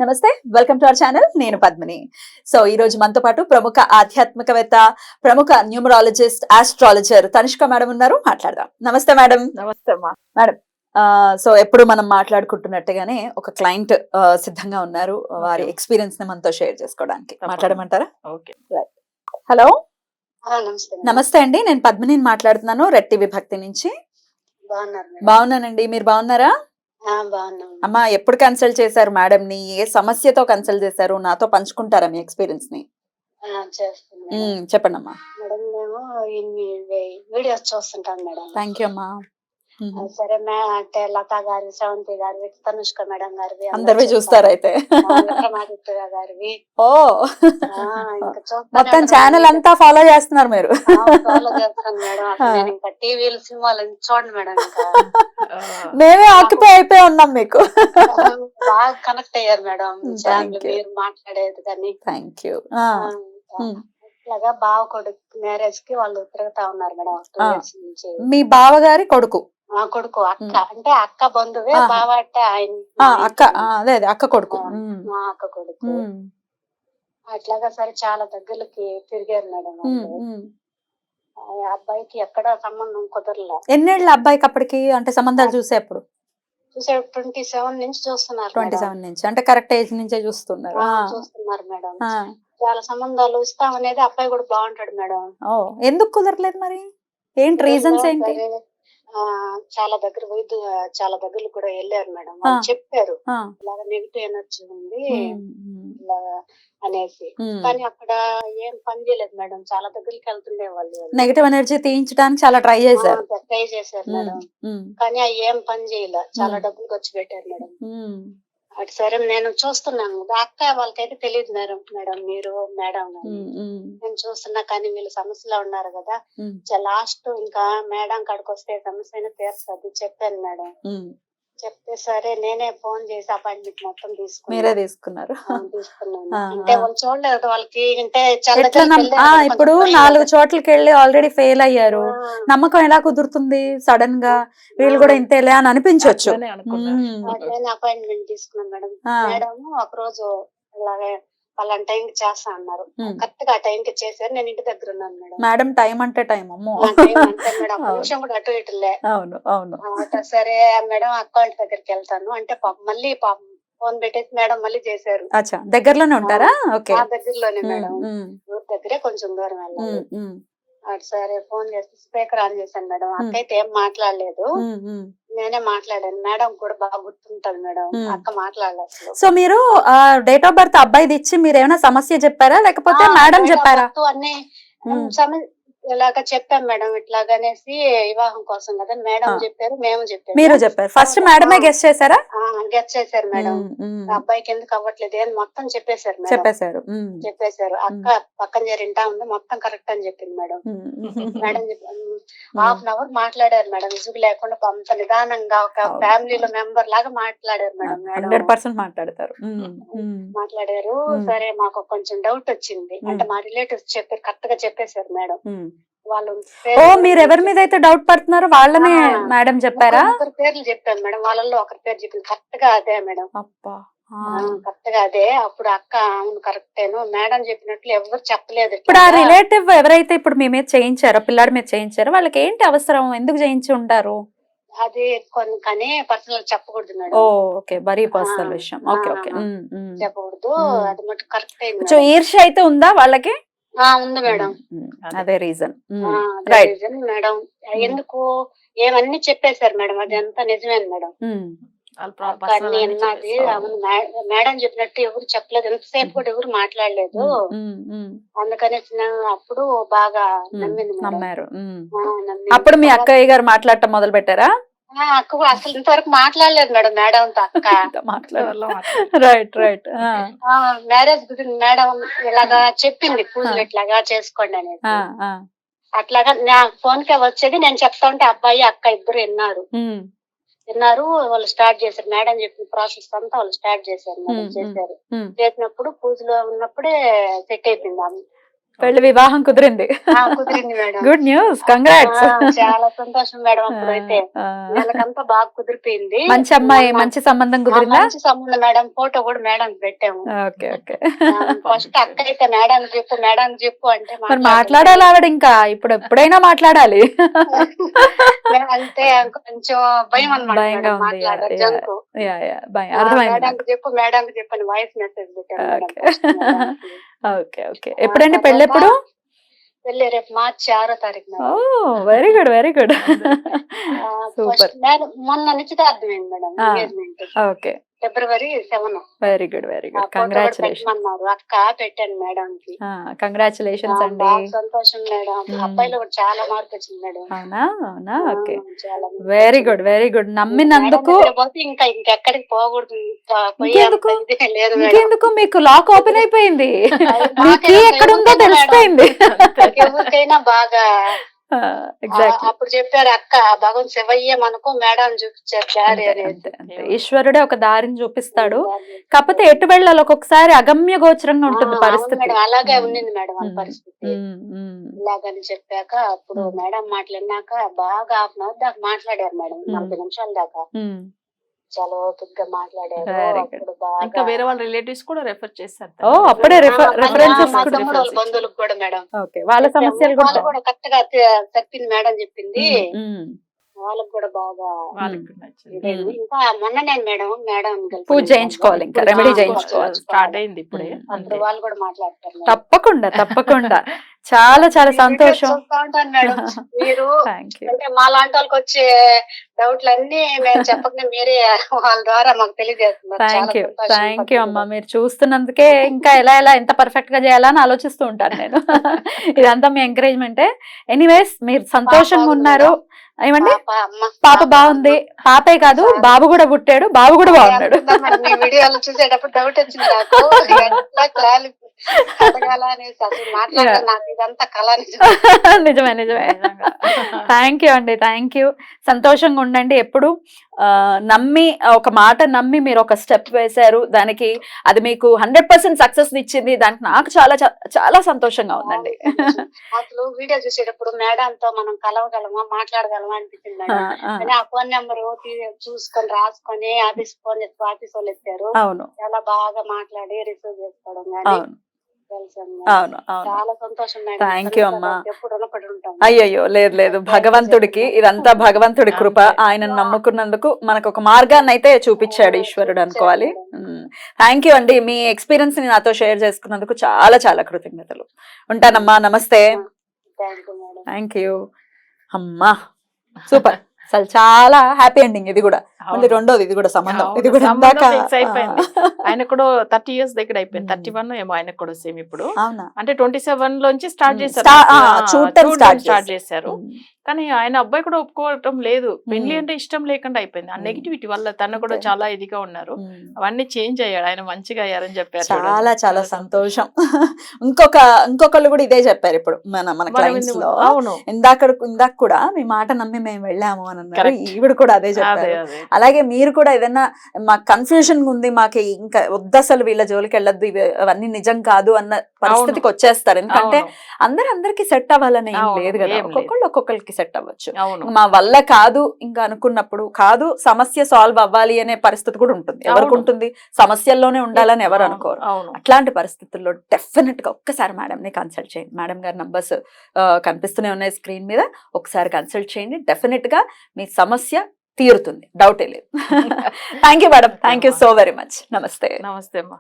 నమస్తే, welcome to our channel. నేను Padmini. So ఈ రోజు మనతో పాటు ప్రముఖ ఆధ్యాత్మికవేత్త, ప్రముఖ న్యూమరాలజిస్ట్, ఆస్ట్రాలజర్ తనిష్క మేడం ఉన్నారు. మాట్లాడదాం. నమస్తే మేడం. నమస్తే అమ్మా. మేడం, సో ఎప్పుడు మనం మాట్లాడుకుంటున్నట్టుగానే ఒక క్లయింట్ సిద్ధంగా ఉన్నారు. వారి ఎక్స్పీరియన్స్ ని మనతో షేర్ చేసుకోవడానికి మాట్లాడమంటారా? ఓకే. హలో, నమస్తే నమస్తే అండి. నేను పద్మిని మాట్లాడుతున్నాను, రెడ్ టీవీ భక్తి నుంచి. బాగున్నానండి, మీరు బాగున్నారా? అమ్మా, ఎప్పుడు కన్సల్ట్ చేశారు మేడం ని? ఏ సమస్యతో కన్సల్ట్ చేశారు? నాతో పంచుకుంటారా మీ ఎక్స్పీరియన్స్ ని? చెప్పండి అమ్మా. మేడం, మేము వీడియోస్ చూస్తుంటాం మేడం. థ్యాంక్ యూ అమ్మా. సరే అంటే లతా గారి, శ్రవంతి గారి, తనుష్క మేడం గారివి అందరివి చూస్తారు అయితే? విక్రమాదిత్య గారివి. ఓ, మొత్తం ఛానల్ అంతా ఫాలో చేస్తున్నారు మీరు? ఫాలో చేస్తాను మేడం. నేను ఇంకా టీవీలు, సినిమాలు చూడండి మేడం. ఇంకా మేమే ఆక్యుపై అయిపోయి ఉన్నాం మీకు. బాగా కనెక్ట్ అయ్యారు మేడం. మీరు మాట్లాడేది కానీ. Thank you. ఇట్లాగా బావ కొడుకు మ్యారేజ్ కి వాళ్ళు తిరుగుతా ఉన్నారు మేడం 2 years నుంచి. మీ బావగారి కొడుకు? కొడుకు, అక్క అంటే అక్క బంధువే. బావ అంటే ఆయన అక్క, అదే అక్క కొడుకు. మా అక్క కొడుకు. అట్లాగా సరే చాలా దగ్గరకి తిరిగారు మేడం. అబ్బాయికి ఎక్కడ సంబంధం కుదరలే. ఎన్నేళ్ళ అబ్బాయికి అప్పటికి? అంటే సంబంధాలు చూసేప్పుడు? చూసే 27 నుంచి చూస్తున్నారు. 27 నుంచి అంటే కరెక్ట్ ఏజ్ నుంచే చూస్తున్నారు మేడం. చాలా సంబంధాలు ఇస్తామనేది. అబ్బాయి కూడా బాగుంటాడు మేడం. ఎందుకు కుదరలేదు మరి? ఏంటి రీజన్స్ ఏంటి? చాలా దగ్గర చాలా దగ్గరలు కూడా వెళ్ళారు మేడం. వాళ్ళు చెప్పారు ఇలాగా నెగిటివ్ ఎనర్జీ ఉంది ఇలాగా అనేసి. కానీ అక్కడ ఏం పని చేయలేదు మేడం. చాలా దగ్గరికి వెళ్తుండే వాళ్ళు. నెగిటివ్ ఎనర్జీ తీయించడానికి చాలా ట్రై చేశారు మేడం. కానీ అవి ఏం పని చేయలే. చాలా డబ్బులు ఖర్చు పెట్టారు మేడం. అటు సరే నేను చూస్తున్నాను. అక్క వాళ్ళకైతే తెలియదు మేడం. మీరు మేడం నేను చూస్తున్నా, కానీ వీళ్ళు సమస్యలో ఉన్నారు కదా. లాస్ట్ ఇంకా మేడం కాడికి వస్తే సమస్య అయినా తీరుస్తుంది చెప్పాను మేడం. చెప్తే సరే నేనే ఫోన్ చేసి అపాయింట్మెంట్ మొత్తం తీసుకున్నారు. అంటే వాళ్ళు చూడలేదు. వాళ్ళకి అంటే ఇప్పుడు 4 చోట్లకి వెళ్ళి ఆల్రెడీ ఫెయిల్ అయ్యారు. నమ్మకం ఎలా కుదురుతుంది సడన్ గా? వీళ్ళు కూడా ఇంతేలే అని అనిపించవచ్చు. అపాయింట్మెంట్ తీసుకున్నాను మేడం. మేడం ఒక రోజు ఇలాగే వాళ్ళని టైం కి చేస్తా అన్నారు. కరెక్ట్ గా ఆ టైం కి చేశారు. నేను ఇంటి దగ్గర ఉన్నాను మేడం. మేడం టైం అంటే టైం అమ్మో మేడం. నిమిషం కూడా అటు ఇటులే. అవును. సరే మేడం అకౌంట్ దగ్గరికి వెళ్తాను అంటే మళ్ళీ ఫోన్ పెట్టేసి మేడం మళ్ళీ చేశారు. దగ్గరలోనే ఉంటారా? దగ్గరలోనే మేడం. ఊరి దగ్గరే, కొంచెం దూరం వెళ్ళాలి. అటు సరే ఫోన్ చేస్తే స్పీకర్ ఆన్ చేశాను మేడం. అక్కయితే ఏం మాట్లాడలేదు. నేనే మాట్లాడాను. మేడం కూడా బాగా గుర్తుంటది మేడం. అక్క మాట్లాడలేదు. సో మీరు డేట్ ఆఫ్ బర్త్ అబ్బాయిది ఇచ్చి మీరు ఏమైనా సమస్య చెప్పారా లేకపోతే మేడం చెప్పారా? అన్ని ఇలాగా చెప్పాం మేడం. ఇట్లాగనేసి వివాహం కోసం కదా మేడం చెప్పారు, మేము చెప్పాము. మీరు చెప్పారు ఫస్ట్? మేడమే గెస్ చేశారా? గెస్ చేశారు మేడం. అబ్బాయికి ఎందుకు అవ్వట్లేదు అని మొత్తం చెప్పేశారు. అక్క పక్కన జరిగింటా ఉంది, మొత్తం కరెక్ట్ అని చెప్పింది మేడం. మేడం ½ an hour మాట్లాడారు మేడం. విసుగు లేకుండా అంత నిదానంగా ఒక ఫ్యామిలీలో మెంబర్ లాగా మాట్లాడారు మేడం. 100% మాట్లాడతారు. మాట్లాడారు. సరే మాకు కొంచెం డౌట్ వచ్చింది. అంటే మా రిలేటివ్స్ చెప్పారు, కరెక్ట్ గా చెప్పేశారు మేడం. వాళ్ళు మీరు ఎవరి మీద అయితే డౌట్ పడుతున్నారో వాళ్ళనే మేడం చెప్పారా? ఒకరి పేర్లు చెప్పాను మేడం. వాళ్ళల్లో ఒకరి పేరు చెప్పింది. కరెక్ట్ గా అదే మేడం. కరెక్ట్ గా అదే. అప్పుడు అక్క అవును కరెక్టేను మేడం చెప్పినట్లు ఎవరు చెప్పలేదు. ఇప్పుడు ఆ రిలేటివ్ ఎవరైతే ఇప్పుడు మీ మీద చేయించారో, పిల్లాడి మీద చేయించారో, వాళ్ళకి ఏంటి అవసరం? ఎందుకు చేయించి ఉంటారు? అది కొన్ని కానీ పర్సనల్ చెప్పకూడదు మేడం. ఓకే, మరీ పర్సనల్ విషయం. ఓకే చెప్పకూడదు. అది మటు కరెక్ట్ అయింది. ఈర్ష్య అయితే ఉందా వాళ్ళకి? ఉంది మేడం. అదే రీజన్ మేడం. ఎందుకు ఏమన్నీ చెప్పేశారు మేడం. అది అంతా నిజమే మేడం. అన్నీ అన్నది మేడం చెప్పినట్టు ఎవరు చెప్పలేదు. ఎంతసేపు కూడా ఎవరు మాట్లాడలేదు. అందుకని అప్పుడు బాగా నమ్మారు. అప్పుడు మీ అక్కయ్య గారు మాట్లాడటం మొదలు పెట్టారా? అక్క అసలు ఇంతవరకు మాట్లాడలేదు మేడం. మేడంతో అక్క రైట్. మ్యారేజ్ గురించి మేడం ఇలాగా చెప్పింది, పూజలు ఇట్లాగా చేసుకోండి అనేది. అట్లాగా నా ఫోన్ కే వచ్చేది. నేను చెప్తా ఉంటే అబ్బాయి అక్క ఇద్దరు విన్నారు. వాళ్ళు స్టార్ట్ చేశారు. మేడం చెప్పిన ప్రాసెస్ అంతా వాళ్ళు స్టార్ట్ చేశారు. చేసినప్పుడు పూజలో ఉన్నప్పుడే సెట్ అయిపోయింది. పెళ్లి వివాహం కుదిరింది. కుదిరింది మేడం. Good news, congrats. చాలా సంతోషం మేడం. అప్పుడైతే నెలకంతా బాగా కుదిరిపోయింది. మంచి అమ్మాయి, మంచి సంబంధం కుదిరిందా? మంచి సంబంధం మేడం. ఫోటో కూడా మేడం పెట్టాము. Okay okay. ఫస్ట్ అక్క అయితే మేడం చెప్పు అంటే మరి మాట్లాడాలి ఆవిడ, ఇంకా ఇప్పుడు ఎప్పుడైనా మాట్లాడాలి. అంటే కొంచెం భయం అన్నమాట. భయంగా ఉంది. మాట్లాడాలి జంకు. మేడం చెప్పని వాయిస్ మెసేజ్ పెట్టాను. Okay okay. ఎప్పుడండి పెళ్ళి? ఎప్పుడు పెళ్ళి? రేపు మార్చి 6వ తారీఖు. Very good very good. Super. మొన్న నిశ్చితార్థం అయింది madam. Engagement okay. February 7. Very good very good. Congratulations. అక్క పెట్టాను మేడం కి. కంగ్రాచులేషన్స్ అండి. సంతోషం మేడం. అబ్బాయిలో కూడా చాలా మార్పు వచ్చింది మేడం. అవునా అవునా. Okay, very good very good. నమ్మినందుకు ఇంకా ఇంకెక్కడికి పోకూడదు. ఇంకెందుకు, మీకు లాక్ ఓపెన్ అయిపోయింది. ఎక్కడుందో తెలిసిపోయింది. ఎవరికైనా బాగా ఎగ్జాక్ట్. అప్పుడు చెప్పారు అక్క భగవంత్ శివయ్య మనకు మేడం చూపించారు దారి అనేది. ఈశ్వరుడే ఒక దారిని చూపిస్తాడు. కాకపోతే ఎటు వెళ్ళాలి ఒక్కొక్కసారి అగమ్య గోచరంగా ఉంటుంది పరిస్థితి. అలాగే ఉండింది మేడం వాళ్ళ పరిస్థితి. ఇలాగని చెప్పాక అప్పుడు మేడం మాట్లాడినాక బాగా 1/2 hour దాకా మాట్లాడారు మేడం. 40 నిమిషాల దాకా చాలా ఓపికగా మాట్లాడారు. అప్పుడు ఇంకా వేరే వాళ్ళ రిలేటివ్స్ కూడా రెఫర్ చేశారు. అప్పుడే రిఫరెన్సెస్ బంధువులకు కూడా మేడం. ఓకే, వాళ్ళ సమస్యలు కూడా కరెక్ట్ గా చెప్పింది మేడం. చెప్పింది వాళ్ళకి కూడా బాగా నచ్చింది. ఇంకా మొన్న నేను మేడం పూజ చేయించుకోవాలి, ఇంకా రెమెడీ చేయించుకోవాలి. స్టార్ట్ అయింది ఇప్పుడే. అప్పుడు వాళ్ళు కూడా మాట్లాడతారు. తప్పకుండా తప్పకుండా. చాలా చాలా సంతోషం. మేడం మీరు అంటే మా లాంటి వాళ్ళకి వచ్చే డౌట్లు అన్ని మేము చెప్పకుండా మీరే వాళ్ళ ద్వారా మాకు తెలియజేస్తున్నారు. థ్యాంక్ యూ అమ్మా. మీరు చూస్తున్నందుకే ఇంకా ఎలా ఎంత పర్ఫెక్ట్ గా చేయాలని ఆలోచిస్తూ ఉంటాను నేను. ఇదంతా మీ ఎంకరేజ్మెంటే. ఎనీవేస్, మీరు సంతోషంగా ఉన్నారు. ఏమండి, పాప బాగుంది. పాపే కాదు, బాబు కూడా పుట్టాడు. బాబు కూడా బాగున్నాడు. వీడియోలు చూసేటప్పుడు డౌట్ వచ్చింది నాకు. నిజమే నిజమే. థ్యాంక్ యూ అండి, థ్యాంక్ యూ. సంతోషంగా ఉండండి ఎప్పుడు. నమ్మి, ఒక మాట నమ్మి మీరు ఒక స్టెప్ వేశారు. దానికి అది మీకు 100% సక్సెస్ ఇచ్చింది. దానికి నాకు చాలా చాలా సంతోషంగా ఉందండి. అసలు వీడియో చూసేటప్పుడు మేడంతో మనం కలవగలమా, మాట్లాడగలమా అనిపించింది. కానీ ఆ ఫోన్ నెంబర్ చూసుకొని రాసుకొని ఆఫీస్ వాళ్ళు ఎత్తారు. అవును, చాలా బాగా మాట్లాడి రిసీవ్ చేసుకోవడం కానీ అవును అవును. చాలా సంతోషం. థ్యాంక్ యూ అమ్మా. అయ్యయ్యో, లేదు లేదు, భగవంతుడికి ఇదంతా భగవంతుడి కృప. ఆయన నమ్ముకున్నందుకు మనకు ఒక మార్గాన్ని అయితే చూపించాడు ఈశ్వరుడు అనుకోవాలి. థ్యాంక్ యూ అండి. మీ ఎక్స్పీరియన్స్ ని నాతో షేర్ చేసుకున్నందుకు చాలా చాలా కృతజ్ఞతలు. ఉంటానమ్మా, నమస్తే. థ్యాంక్ యూ అమ్మా. సూపర్. అసలు చాలా హ్యాపీ ఎండింగ్. ఇది కూడా మళ్ళీ రెండోది, ఇది కూడా సంబంధం. ఇది కూడా అయిపోయింది. ఆయన కూడా 30 years దగ్గర అయిపోయింది. 31 ఏమో ఆయనకు కూడా సేమ్. ఇప్పుడు అంటే 27 లోంచి స్టార్ట్ చేశారు. కానీ ఆయన అబ్బాయి కూడా ఒప్పుకోవటం లేదు. పెళ్లి అంటే ఇష్టం లేకుండా అయిపోయింది. ఆ నెగిటివిటీ వల్ల తను కూడా చాలా ఇదిగా ఉన్నారు. అవన్నీ చేంజ్ అయ్యాడు. ఆయన మంచిగా అయ్యారని చెప్పారు. చాలా చాలా సంతోషం. ఇంకొకళ్ళు కూడా ఇదే చెప్పారు ఇప్పుడు మన క్లయింట్స్ లో. అవును, ఇందాక కూడా మీ మాట నమ్మి మేము వెళ్ళాము అని అన్నారు. ఈవిడ కూడా అదే చెప్పారు. అలాగే మీరు కూడా ఏదైనా మాకు కన్ఫ్యూజన్ ఉంది, మాకు ఇంకా వద్దు అసలు వీళ్ళ జోలికి వెళ్ళొద్దు, అవన్నీ నిజం కాదు అన్న పరిస్థితికి వచ్చేస్తారు. ఎందుకంటే అందరికి సెట్ అవ్వాలని ఏం లేదు కదా. ఒక్కొక్కరికి సెట్ అవ్వచ్చు. మా వల్ల కాదు ఇంకా అనుకున్నప్పుడు కాదు, సమస్య సాల్వ్ అవ్వాలి అనే పరిస్థితి కూడా ఉంటుంది. ఎవరికి ఉంటుంది? సమస్యల్లోనే ఉండాలని ఎవరు అనుకోరు. అట్లాంటి పరిస్థితుల్లో డెఫినెట్ గా ఒక్కసారి మేడం ని కన్సల్ట్ చేయండి. మేడం గారి నంబర్స్ కనిపిస్తూనే ఉన్నాయి స్క్రీన్ మీద. ఒకసారి కన్సల్ట్ చేయండి. డెఫినెట్ గా మీ సమస్య తీరుతుంది, డౌటే లేదు. Thank you madam. Thank you so very much. నమస్తే. నమస్తే అమ్మా.